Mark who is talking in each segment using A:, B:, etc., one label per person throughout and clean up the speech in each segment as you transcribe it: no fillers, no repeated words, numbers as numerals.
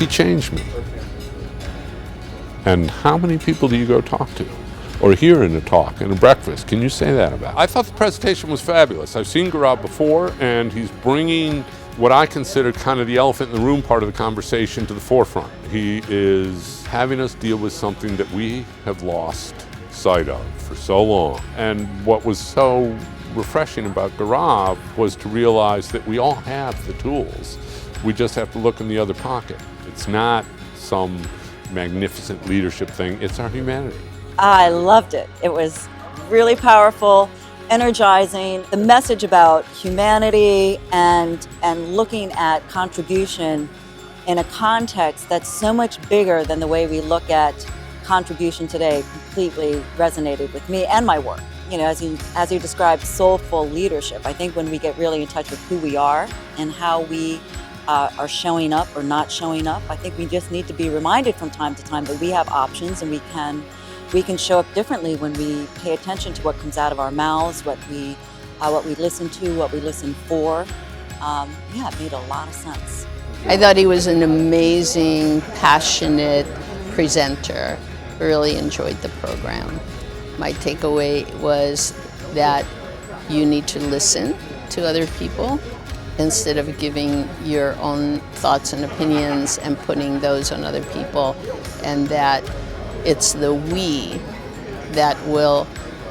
A: He changed me. And how many people do you go talk to or hear in a talk, in a breakfast? Can you say that about? I thought the presentation was fabulous. I've seen Gaurav before, and he's bringing what I consider kind of the elephant in the room part of the conversation to the forefront. He is having us deal with something that we have lost sight of for so long. And what was so refreshing about Gaurav was to realize that we all have the tools. We just have to look in the other pocket. It's not some magnificent leadership thing, it's our humanity.
B: I loved it. It was really powerful, energizing. The message about humanity and looking at contribution in a context that's so much bigger than the way we look at contribution today completely resonated with me and my work. You know, as you described, soulful leadership. I think when we get really in touch with who we are and how we are showing up or not showing up, I think we just need to be reminded from time to time that we have options and we can show up differently when we pay attention to what comes out of our mouths, what we listen to, what we listen for. Yeah, it made a lot of sense.
C: I thought he was an amazing, passionate presenter. Really enjoyed the program. My takeaway was that you need to listen to other people instead of giving your own thoughts and opinions and putting those on other people, and that it's the we that will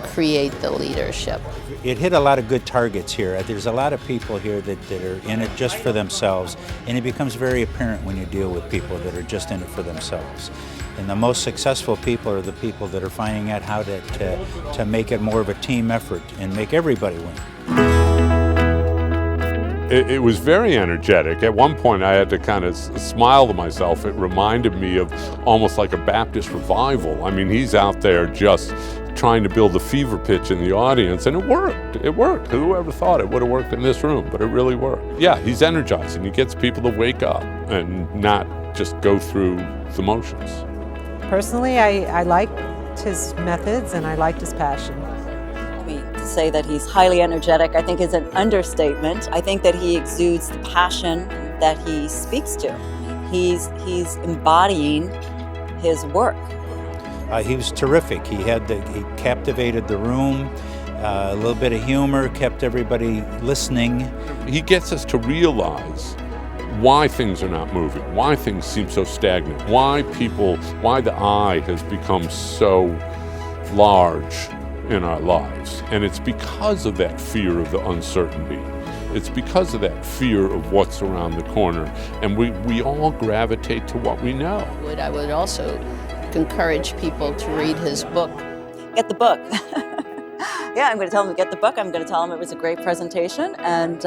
C: create the leadership.
D: It hit a lot of good targets here. There's a lot of people here that are in it just for themselves, and it becomes very apparent when you deal with people that are just in it for themselves. And the most successful people are the people that are finding out how to make it more of a team effort and make everybody win.
A: It was very energetic. At one point I had to kind of smile to myself. It reminded me of almost like a Baptist revival. I mean, he's out there just trying to build a fever pitch in the audience, and it worked. It worked. Whoever thought it would have worked in this room, but it really worked. Yeah, he's energizing. He gets people to wake up and not just go through the motions.
E: Personally, I liked his methods and I liked his passion.
B: To say that he's highly energetic, I think, is an understatement. I think that he exudes the passion that he speaks to. He's embodying his work.
D: He was terrific. He captivated the room. A little bit of humor kept everybody listening.
A: He gets us to realize why things are not moving, why things seem so stagnant, why the I has become so large in our lives. And it's because of that fear of the uncertainty. It's because of that fear of what's around the corner. And we all gravitate to what we know.
C: I would also encourage people to read his book.
B: Get the book. Yeah, I'm going to tell them to get the book. I'm going to tell them it was a great presentation and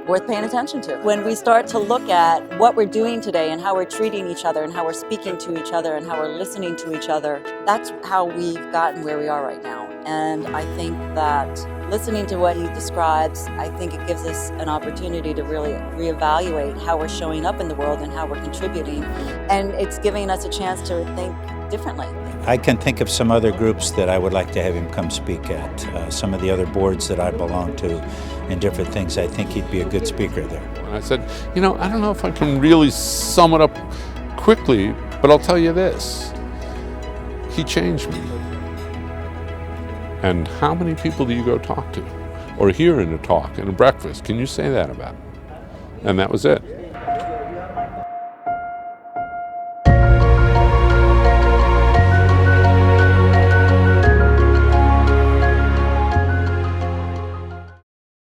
B: worth paying attention to. When we start to look at what we're doing today and how we're treating each other and how we're speaking to each other and how we're listening to each other, that's how we've gotten where we are right now. And I think that listening to what he describes, I think it gives us an opportunity to really reevaluate how we're showing up in the world and how we're contributing. And it's giving us a chance to think differently.
D: I can think of some other groups that I would like to have him come speak at. Some of the other boards that I belong to and different things. I think he'd be a good speaker there.
A: I said, you know, I don't know if I can really sum it up quickly, but I'll tell you this. He changed me. And how many people do you go talk to or hear in a talk, in a breakfast? Can you say that about? And that was it.